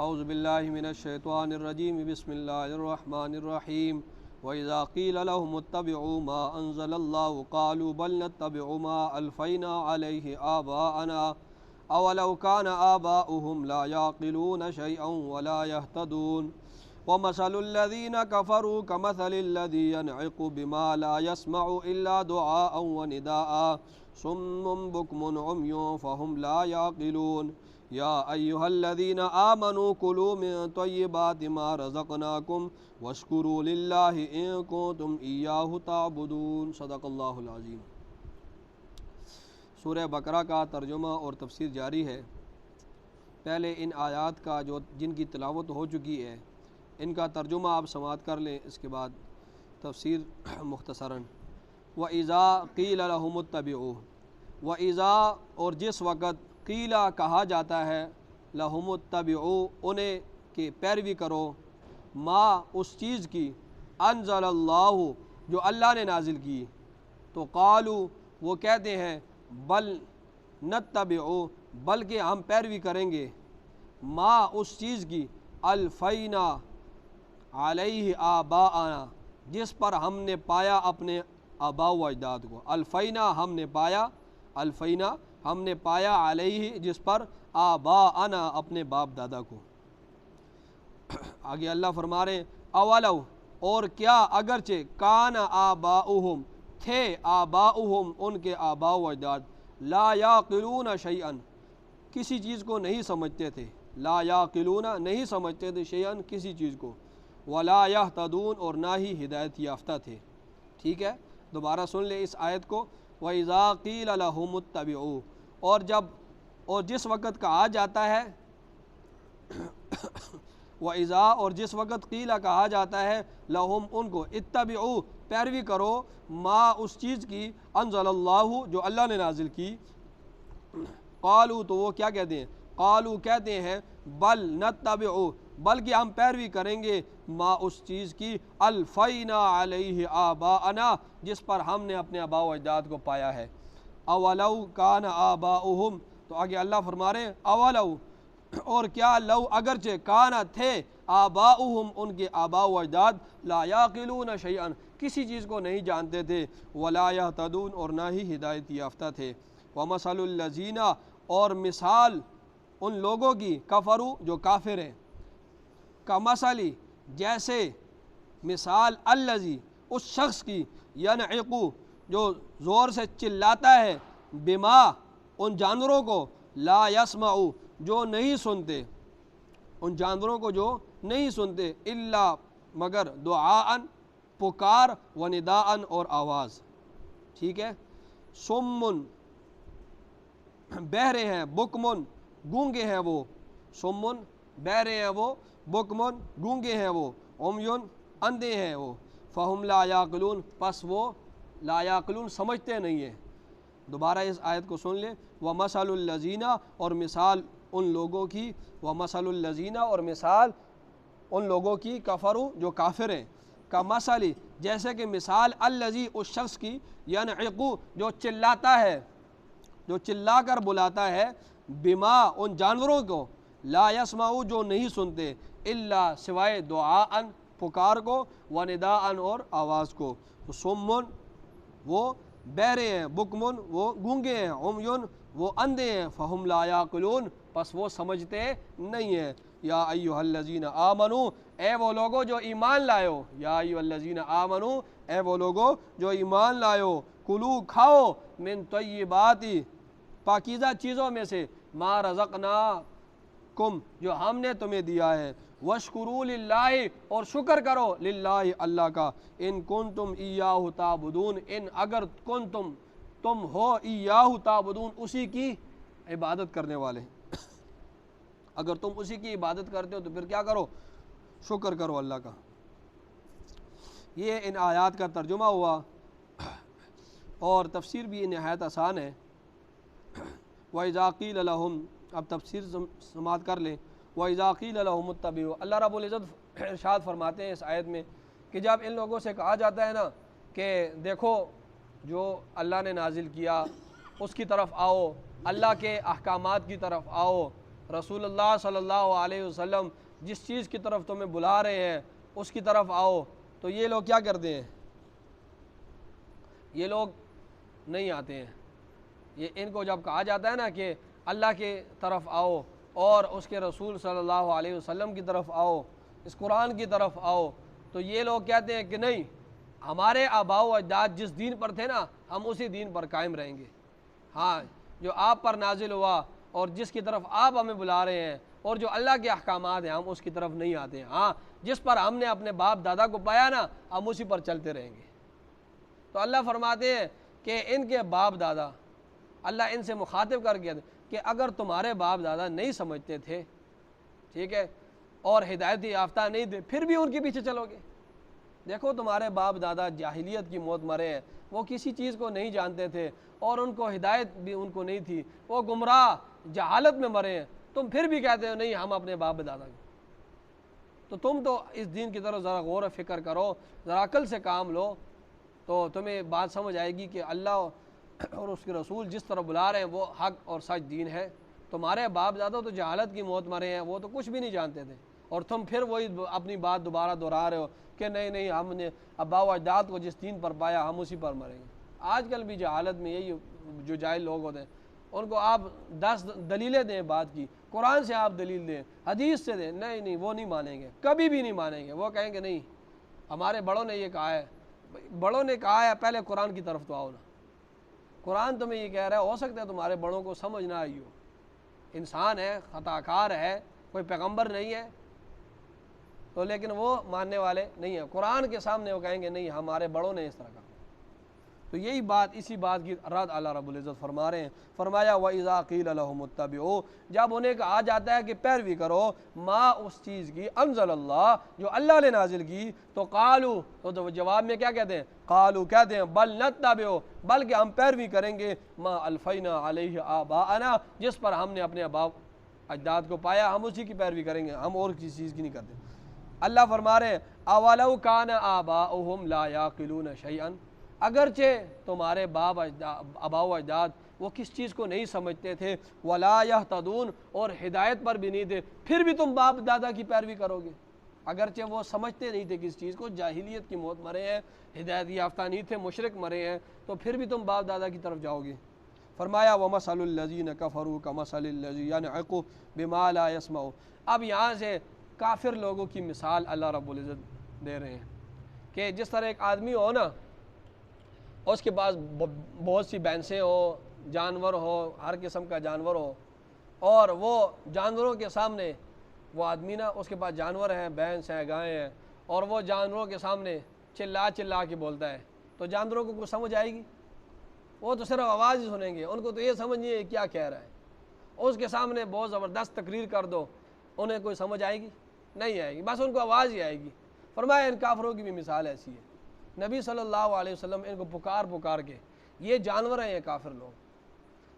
اعوذ باللہ من الشیطان الرجیم بسم اللہ الرحمن الرحیم وَإِذَا قِيلَ لَهُمُ اتَّبِعُوا مَا أَنزَلَ اللَّهُ قَالُوا بَلْ نَتَّبِعُ مَا أَلْفَيْنَا عَلَيْهِ آبَاءَنَا أَوَلَوْ كَانَ آبَاؤُهُمْ لَا يَعْقِلُونَ شَيْئًا وَلَا يَهْتَدُونَ وَمَثَلُ الَّذِينَ كَفَرُوا كَمَثَلِ الَّذِي يَنْعِقُ بِمَا لَا يَسْمَعُ إِلَّا دُعَاءً وَنِدَاءً صُمٌّ بُكْمٌ عُمْيٌ فَهُمْ لَا يَعْقِلُونَ یا ایہا الذین آمنوا کلوا من طیبات ما رزقناکم واشکروا للہ ان کنتم ایاہ تعبدون۔ صدق اللہ العظیم۔ سورہ بقرہ کا ترجمہ اور تفسیر جاری ہے۔ پہلے ان آیات کا جن کی تلاوت ہو چکی ہے ان کا ترجمہ آپ سماعت کر لیں، اس کے بعد تفسیر مختصراً۔ وَإِذَا قِيلَ لَهُمُ اتَّبِعُوا، وَإِذَا اور جس وقت قیلا کہا جاتا ہے لَهُمُ اتَّبِعُوا انہیں کہ پیروی کرو، ما اس چیز کی انزل اللہ جو اللہ نے نازل کی، تو قالوا وہ کہتے ہیں بل نتبعو بلکہ ہم پیروی کریں گے، ما اس چیز کی الفینا علیہ آباءنا جس پر ہم نے پایا اپنے آباء و اجداد کو، الفینا ہم نے پایا، الفینا ہم نے پایا علیہ جس پر آباءنا اپنے باپ دادا کو۔ آگے اللہ فرما رہے ہیں اولو اور کیا اگرچہ کان آباؤہم تھے آباؤہم ان کے آباء و اجداد لا یعقلون شیئا کسی چیز کو نہیں سمجھتے تھے، لا یعقلون نہیں سمجھتے تھے شیئا کسی چیز کو، ولا یہتدون اور نہ ہی ہدایت یافتہ تھے۔ ٹھیک ہے، دوبارہ سن لیں اس آیت کو۔ وَإِذَا قِيلَ لَهُمُ اتَّبِعُوا اور جس وقت کہا جاتا ہے وَإِذَا اور جس وقت قیل کہا جاتا ہے لہم ان کو اتبعوا پیروی کرو ما اس چیز کی انزل اللہ جو اللہ نے نازل کی، قالوا تو وہ کیا کہتے ہیں، قالوا کہتے ہیں بل نتبعوا بلکہ ہم پیروی کریں گے ما اس چیز کی الفینا علیہ آباءنا جس پر ہم نے اپنے آباء و اجداد کو پایا ہے۔ اولو کان آباؤہم تو آگے اللہ فرما رہے ہیں اولو اور کیا لو اگرچہ کانا تھے آباؤہم ان کے آباء و اجداد لا یعقلون شیئا کسی چیز کو نہیں جانتے تھے، ولا یہتدون اور نہ ہی ہدایت یافتہ تھے۔ ومثل الذین اور مثال ان لوگوں کی کفروا جو کافر ہیں، کمثلی جیسے مثال الذی اس شخص کی ینعق جو زور سے چلاتا ہے بما ان جانوروں کو لا یسمع جو نہیں سنتے، ان جانوروں کو جو نہیں سنتے الا مگر دعاء پکار و نداء اور آواز۔ ٹھیک ہے، سمن بہرے ہیں، بکمن گونگے ہیں وہ، سمن بہرے ہیں وہ، بکمن گونگے ہیں وہ، عمیون اندھے ہیں وہ، فہم لا یعقلون پس وہ لا یعقلون سمجھتے نہیں ہیں۔ دوبارہ اس آیت کو سن لیں، وَمَثَلُ الَّذِينَ اور مثال ان لوگوں کی، وَمَثَلُ الَّذِينَ اور مثال ان لوگوں کی کفروا جو کافر ہیں، کمثل جیسے کہ مثال الذی اس شخص کی ینعق جو چلاتا ہے، جو چلا کر بلاتا ہے بما ان جانوروں کو لا یسمع جو نہیں سنتے الا سوائے دعاء پکار کو و نداء اور آواز کو، سمن وہ بہرے ہیں، بکمن وہ گونگے ہیں، عمیون وہ اندھے ہیں، فہم لا یعقلون پس وہ سمجھتے نہیں ہیں۔ یا ایھا الذین آمنو اے وہ لوگو جو ایمان لائو، یا ایھا الذین آمنو اے وہ لوگو جو ایمان لائو، کلو کھاؤ من طیبات پاکیزہ چیزوں میں سے ما رزقناکم جو ہم نے تمہیں دیا ہے، واشکروا للہ اور شکر کرو للہ اللہ کا، ان کنتم ایاہ تعبدون ان اگر کنتم تم ہو ایاہ تعبدون اسی کی عبادت کرنے والے، اگر تم اسی کی عبادت کرتے ہو تو پھر کیا کرو، شکر کرو اللہ کا۔ یہ ان آیات کا ترجمہ ہوا اور تفسیر بھی نہایت آسان ہے۔ وَإِذَا قِيلَ لَهُمْ اب تفسیر سماعت کر لیں۔ وَإِذَا قِيلَ لَهُمُ اتَّبِعُوا اللہ رب العزت ارشاد فرماتے ہیں اس آیت میں کہ جب ان لوگوں سے کہا جاتا ہے نا کہ دیکھو جو اللہ نے نازل کیا اس کی طرف آؤ، اللہ کے احکامات کی طرف آؤ، رسول اللہ صلی اللہ علیہ وسلم جس چیز کی طرف تمہیں بلا رہے ہیں اس کی طرف آؤ، تو یہ لوگ کیا کرتے ہیں؟ یہ لوگ نہیں آتے ہیں۔ یہ ان کو جب کہا جاتا ہے نا کہ اللہ کی طرف آؤ اور اس کے رسول صلی اللہ علیہ وسلم کی طرف آؤ، اس قرآن کی طرف آؤ، تو یہ لوگ کہتے ہیں کہ نہیں، ہمارے آباء و اجداد جس دین پر تھے نا ہم اسی دین پر قائم رہیں گے۔ ہاں، جو آپ پر نازل ہوا اور جس کی طرف آپ ہمیں بلا رہے ہیں اور جو اللہ کے احکامات ہیں ہم اس کی طرف نہیں آتے ہیں۔ ہاں، جس پر ہم نے اپنے باپ دادا کو پایا نا ہم اسی پر چلتے رہیں گے۔ تو اللہ فرماتے ہیں کہ ان کے باپ دادا، اللہ ان سے مخاطب کر کے کہ اگر تمہارے باپ دادا نہیں سمجھتے تھے، ٹھیک ہے، اور ہدایت یافتہ نہیں تھے، پھر بھی ان کے پیچھے چلو گے۔ دیکھو تمہارے باپ دادا جاہلیت کی موت مرے ہیں، وہ کسی چیز کو نہیں جانتے تھے اور ان کو ہدایت بھی ان کو نہیں تھی، وہ گمراہ جہالت میں مرے ہیں، تم پھر بھی کہتے ہو نہیں ہم اپنے باپ دادا کو۔ تو تم تو اس دین کی طرف ذرا غور و فکر کرو، ذرا عقل سے کام لو، تو تمہیں بات سمجھ آئے گی کہ اللہ اور اس کے رسول جس طرح بلا رہے ہیں وہ حق اور سچ دین ہے۔ تمہارے باپ دادا تو جہالت کی موت مرے ہیں، وہ تو کچھ بھی نہیں جانتے تھے، اور تم پھر وہی اپنی بات دوبارہ دہرا رہے ہو کہ نہیں ہم نے آباء و اجداد کو جس دین پر پایا ہم اسی پر مریں گے۔ آج کل بھی جہالت میں یہی جو جاہل لوگ ہوتے ہیں ان کو آپ 10 دلیلیں دیں بات کی، قرآن سے آپ دلیل دیں، حدیث سے دیں، نہیں وہ نہیں مانیں گے، کبھی بھی نہیں مانیں گے۔ وہ کہیں گے نہیں ہمارے بڑوں نے یہ کہا ہے۔ بڑوں نے کہا ہے، پہلے قرآن کی طرف تو آؤ نا۔ قرآن تمہیں یہ کہہ رہا ہے، ہو سکتا ہے تمہارے بڑوں کو سمجھ نہ آئی ہو، انسان ہے، خطا کار ہے، کوئی پیغمبر نہیں ہے، تو لیکن وہ ماننے والے نہیں ہیں۔ قرآن کے سامنے وہ کہیں گے نہیں ہمارے بڑوں نے اس طرح کہا۔ تو یہی بات، اسی بات کی رد اللہ رب العزت فرما رہے ہیں۔ فرمایا وَإِذَا قِيلَ لَهُمُ اتَّبِعُوا، جب انہیں کہا جاتا ہے کہ پیروی کرو، ما اس چیز کی انزل اللہ جو اللہ نے نازل کی، تو قالو، تو جواب میں کیا کہتے ہیں؟ قالو کہتے ہیں بل نتبع، بلکہ ہم پیروی کریں گے ما الفینا علیہ آباءنا، جس پر ہم نے اپنے آباء اجداد کو پایا ہم اسی کی پیروی کریں گے، ہم اور کسی چیز کی نہیں کرتے۔ اللہ فرما رہے ہیں اولو کان آباؤہم لا یعقلون شیئا، اگرچہ تمہارے آباء و اجداد وہ کس چیز کو نہیں سمجھتے تھے، ولا یہتدون، اور ہدایت پر بھی نہیں تھے، پھر بھی تم باپ دادا کی پیروی کرو گے۔ اگرچہ وہ سمجھتے نہیں تھے کس چیز کو، جاہلیت کی موت مرے ہیں، ہدایت یافتہ نہیں تھے، مشرک مرے ہیں، تو پھر بھی تم باپ دادا کی طرف جاؤ گے۔ فرمایا وَمَثَلُ الَّذِينَ كَفَرُوا كَمَثَلِ الَّذِي يَنْعِقُ بِمَا لَا يَسْمَعُ۔ اب یہاں سے کافر لوگوں کی مثال اللہ رب العزت دے رہے ہیں کہ جس طرح ایک آدمی ہو نا، اس کے پاس بہت سی بھینسیں ہو، جانور ہو، ہر قسم کا جانور ہو، اور وہ جانوروں کے سامنے وہ آدمی نا، اس کے پاس جانور ہیں، بھینس ہیں، گائیں ہیں، اور وہ جانوروں کے سامنے چلا کے بولتا ہے، تو جانوروں کو کچھ سمجھ آئے گی؟ وہ تو صرف آواز ہی سنیں گے، ان کو تو یہ سمجھ نہیں ہے کیا کہہ رہا ہے۔ اس کے سامنے بہت زبردست تقریر کر دو، انہیں کوئی سمجھ آئے گی؟ نہیں آئے گی، بس ان کو آواز ہی آئے گی۔ فرمایا ان کافروں کی بھی مثال ایسی ہے۔ نبی صلی اللہ علیہ وسلم ان کو پکار کے، یہ جانور ہیں یہ کافر لوگ،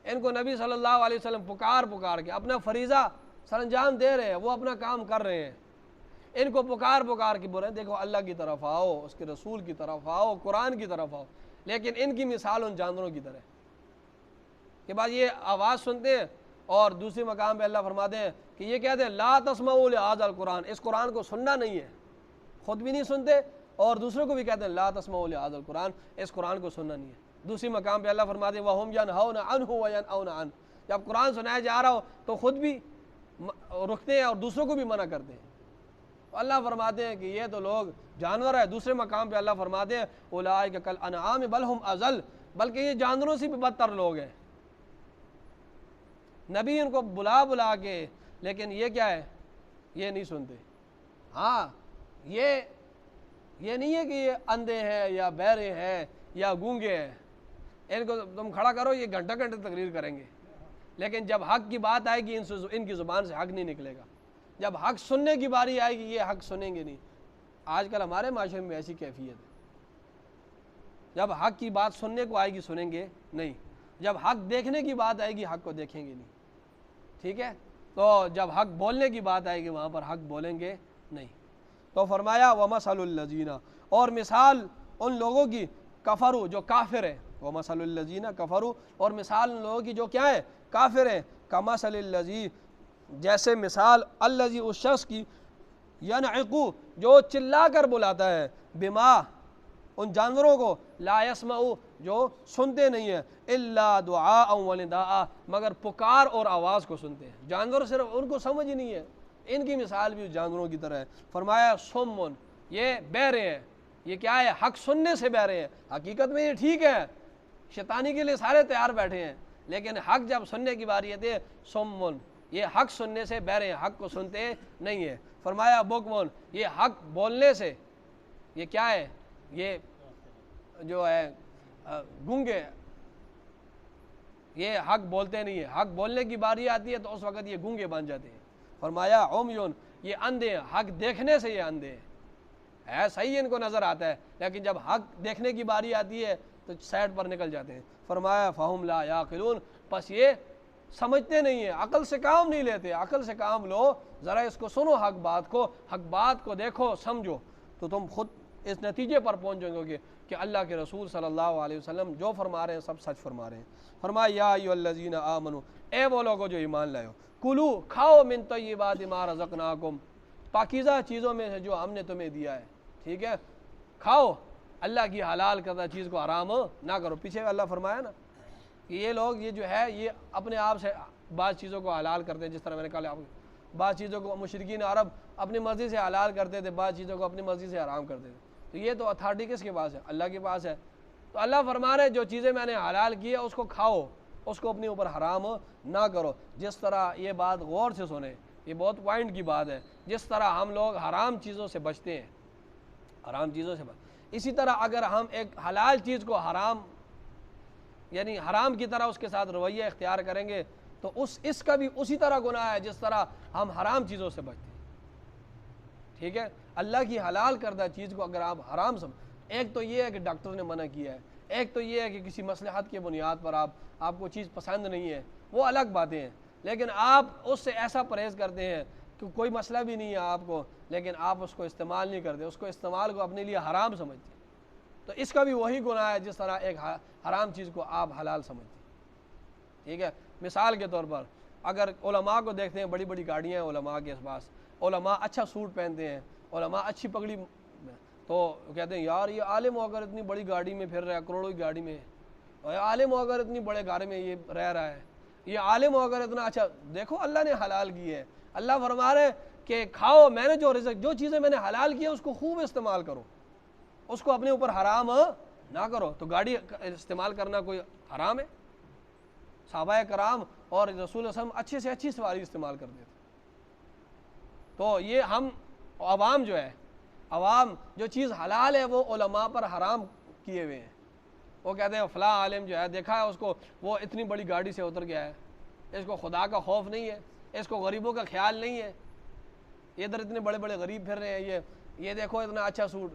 ان کو نبی صلی اللہ علیہ وسلم پکار کے اپنا فریضہ سر انجام دے رہے ہیں، وہ اپنا کام کر رہے ہیں، ان کو پکار کے بول رہے ہیں دیکھو اللہ کی طرف آؤ، اس کے رسول کی طرف آؤ، قرآن کی طرف آؤ، لیکن ان کی مثال ان جانوروں کی طرح کہ بعد یہ آواز سنتے ہیں، اور دوسری مقام پہ اللہ فرماتے ہیں کہ یہ کہتے ہیں لا تسمعوا لہذا القرآن، اس قرآن کو سننا نہیں ہے، خود بھی نہیں سنتے اور دوسروں کو بھی کہتے ہیں لا تسمعوا لہذا القرآن، اس قرآن کو سننا نہیں ہے۔ دوسری مقام پہ اللہ فرماتے ہیں وَهُمْ يَنْهَوْنَ عَنْهُ وَيَنْأَوْنَ عَنْهُ، جب قرآن سنایا جا رہا ہو تو خود بھی رکتے ہیں اور دوسروں کو بھی منع کرتے ہیں۔ اللہ فرماتے ہیں کہ یہ تو لوگ جانور ہے۔ دوسرے مقام پہ اللہ فرماتے ہیں اولئک کالانعام بل هم اضل، بلکہ یہ جانوروں سے بھی بدتر لوگ ہیں۔ نبی ان کو بلا کے، لیکن یہ کیا ہے، یہ نہیں سنتے۔ ہاں یہ نہیں ہے کہ یہ اندھے ہیں یا بہرے ہیں یا گونگے ہیں، ان کو تم کھڑا کرو یہ گھنٹہ تقریر کریں گے، لیکن جب حق کی بات آئے گی ان کی زبان سے حق نہیں نکلے گا۔ جب حق سننے کی باری آئے گی یہ حق سنیں گے نہیں۔ آج کل ہمارے معاشرے میں ایسی کیفیت ہے، جب حق کی بات سننے کو آئے گی سنیں گے نہیں، جب حق دیکھنے کی بات آئے گی حق کو دیکھیں گے نہیں، ٹھیک ہے؟ تو جب حق بولنے کی بات آئے گی وہاں پر حق بولیں گے نہیں۔ تو فرمایا وَمَثَلُ الَّذِينَ، اور مثال ان لوگوں کی کفروا جو کافر ہیں، وَمَثَلُ الَّذِينَ کفروا، اور مثال ان لوگوں کی جو کیا ہے، کافر ہیں، کَمَثَلِ الَّذِي، جیسے مثال الذی اس شخص کی ینعقو جو چلا کر بلاتا ہے بما ان جانوروں کو لا یسمعو جو سنتے نہیں ہیں الا دعاء و نداء مگر پکار اور آواز کو سنتے ہیں. جانور صرف ان کو سمجھ ہی نہیں ہے, ان کی مثال بھی جانوروں کی طرح ہے. فرمایا صمٌ یہ بہرے ہیں. یہ کیا ہے؟ حق سننے سے بہرے ہیں. حقیقت میں یہ ٹھیک ہے, شیطانی کے لیے سارے تیار بیٹھے ہیں, لیکن حق جب سننے کی باری آتی ہے صمٌ یہ حق سننے سے بہرے ہیں, حق کو سنتے نہیں ہے. فرمایا بکمٌ یہ حق بولنے سے, یہ کیا ہے؟ یہ جو ہے گونگے, یہ حق بولتے نہیں ہیں. حق بولنے کی باری آتی ہے تو اس وقت یہ گونگے بن جاتے ہیں. فرمایا عمیٌ یہ اندھے ہیں, حق دیکھنے سے یہ اندھے ہیں. صحیح ان کو نظر آتا ہے, لیکن جب حق دیکھنے کی باری آتی ہے تو سائڈ پر نکل جاتے ہیں. فرمایا فہم لا یعقلون پس یہ سمجھتے نہیں ہیں, عقل سے کام نہیں لیتے. عقل سے کام لو, ذرا اس کو سنو, حق بات کو دیکھو, سمجھو, تو تم خود اس نتیجے پر پہنچ جاؤ گے کہ اللہ کے رسول صلی اللہ علیہ وسلم جو فرما رہے ہیں سب سچ فرما رہے ہیں. فرمایا یا ایھا الذین آمنو اے وہ لوگو جو ایمان لائے ہو, کلو کھاؤ من طیبات ما رزقناکم پاکیزہ چیزوں میں سے جو ہم نے تمہیں دیا ہے. ٹھیک ہے, کھاؤ, اللہ کی حلال کردہ چیز کو حرام نہ کرو. پیچھے اللہ فرمایا نا کہ یہ لوگ یہ جو ہے یہ اپنے آپ سے بعض چیزوں کو حلال کرتے ہیں, جس طرح میں نے کہا بعض چیزوں کو مشرکین عرب اپنی مرضی سے حلال کرتے تھے, بعض چیزوں کو اپنی مرضی سے حرام کرتے تھے. تو یہ تو اتھارٹی کس کے پاس ہے؟ اللہ کے پاس ہے. تو اللہ فرما رہے جو چیزیں میں نے حلال کی ہے اس کو کھاؤ, اس کو اپنے اوپر حرام نہ کرو. جس طرح یہ بات غور سے سنیں, یہ بہت پوائنٹ کی بات ہے, جس طرح ہم لوگ حرام چیزوں سے بچتے ہیں, حرام چیزوں سے اسی طرح اگر ہم ایک حلال چیز کو حرام یعنی حرام کی طرح اس کے ساتھ رویہ اختیار کریں گے تو اس کا بھی اسی طرح گناہ ہے جس طرح ہم حرام چیزوں سے بچتے ہیں. ٹھیک ہے, اللہ کی حلال کردہ چیز کو اگر آپ حرام ایک تو یہ ہے کہ ڈاکٹر نے منع کیا ہے, ایک تو یہ ہے کہ کسی مصلحت کی بنیاد پر آپ کو چیز پسند نہیں ہے, وہ الگ باتیں ہیں, لیکن آپ اس سے ایسا پرہیز کرتے ہیں کہ کوئی مسئلہ بھی نہیں ہے آپ کو, لیکن آپ اس کو استعمال نہیں کرتے, اس کو استعمال کو اپنے لیے حرام سمجھتے ہیں. تو اس کا بھی وہی گناہ ہے جس طرح ایک حرام چیز کو آپ حلال سمجھتے ہیں. ٹھیک ہے, مثال کے طور پر اگر علماء کو دیکھتے ہیں, بڑی بڑی گاڑیاں ہیں علماء کے پاس, علماء اچھا سوٹ پہنتے ہیں, علماء اچھی پگڑی, تو کہتے ہیں یار یہ عالم ہو اگر اتنی بڑی گاڑی میں پھر رہا ہے, کروڑوں کی گاڑی میں, اور یہ عالم ہو اگر اتنی بڑے گھر میں یہ رہ رہا ہے, یہ عالم ہو اگر اتنا اچھا. دیکھو اللہ نے حلال کی ہے, اللہ فرما رہے کہ کھاؤ, میں نے جو رزق جو چیزیں میں نے حلال کی ہے اس کو خوب استعمال کرو, اس کو اپنے اوپر حرام نہ کرو. تو گاڑی استعمال کرنا کوئی حرام ہے؟ صحابہ کرام اور رسول اللہ صلی اللہ علیہ وسلم اچھے سے اچھی سواری استعمال کرتے تھے. تو یہ ہم عوام جو ہے, عوام جو چیز حلال ہے وہ علماء پر حرام کیے ہوئے ہیں. وہ کہتے ہیں فلاں عالم جو ہے دیکھا ہے اس کو, وہ اتنی بڑی گاڑی سے اتر گیا ہے, اس کو خدا کا خوف نہیں ہے, اس کو غریبوں کا خیال نہیں ہے, ادھر اتنے بڑے بڑے غریب پھر رہے ہیں, یہ دیکھو اتنا اچھا سوٹ.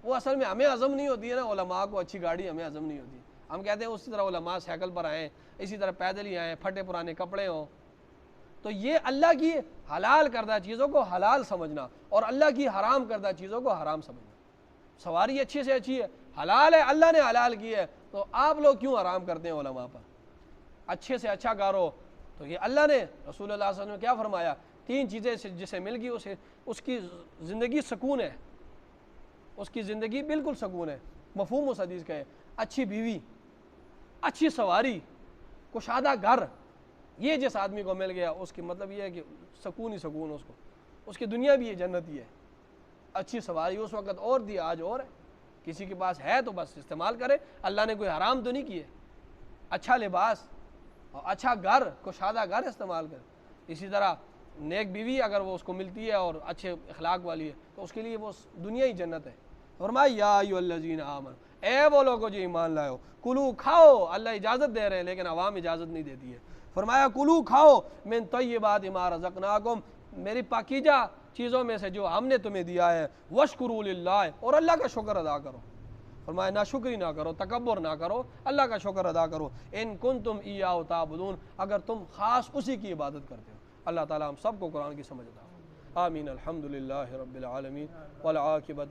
وہ اصل میں ہمیں ہضم نہیں ہوتی ہے نا, علماء کو اچھی گاڑی ہمیں ہضم نہیں ہوتی. ہم کہتے ہیں اسی طرح علماء سائیکل پر آئیں, اسی طرح پیدل ہی آئیں, پھٹے پرانے کپڑے ہوں. تو یہ اللہ کی حلال کردہ چیزوں کو حلال سمجھنا اور اللہ کی حرام کردہ چیزوں کو حرام سمجھنا. سواری اچھی سے اچھی ہے, حلال ہے, اللہ نے حلال کی ہے, تو آپ لوگ کیوں حرام کرتے ہیں علماء پر؟ اچھے سے اچھا کارو, تو یہ اللہ نے رسول اللہ صلی اللہ علیہ وسلم نے کیا فرمایا, 3 چیزیں جسے مل گئی اس کی زندگی سکون ہے, اس کی زندگی بالکل سکون ہے. مفہوم اس حدیث کا ہے, اچھی بیوی, اچھی سواری, کشادہ گھر, یہ جس آدمی کو مل گیا اس کی مطلب یہ ہے کہ سکون ہی سکون, اس کو اس کی دنیا بھی یہ جنت ہی ہے. اچھی سواری اس وقت اور دی, آج اور ہے, کسی کے پاس ہے تو بس استعمال کرے, اللہ نے کوئی حرام تو نہیں کیے. اچھا لباس اور اچھا گھر, کشادہ گھر استعمال کرے. اسی طرح نیک بیوی اگر وہ اس کو ملتی ہے اور اچھے اخلاق والی ہے تو اس کے لیے وہ دنیا ہی جنت ہے. فرمایا یا ایھا الذین آمنوا اے وہ لوگو جو ایمان لائے ہو, کلو کھاؤ, اللہ اجازت دے رہے ہیں لیکن عوام اجازت نہیں دیتی ہے. فرمایا کلو کھاؤ من طیبات ما رزقناکم میری پاکیزہ چیزوں میں سے جو ہم نے تمہیں دیا ہے, واشکروا للہ اور اللہ کا شکر ادا کرو. فرمایا ناشکری نہ کرو, تکبر نہ کرو, اللہ کا شکر ادا کرو. ان کنتم ایاہ تعبدون اگر تم خاص اسی کی عبادت کرتے ہو. اللہ تعالی ہم سب کو قرآن کی سمجھ عطا فرمائے. آمین. الحمدللہ رب العالمین والعاقبۃ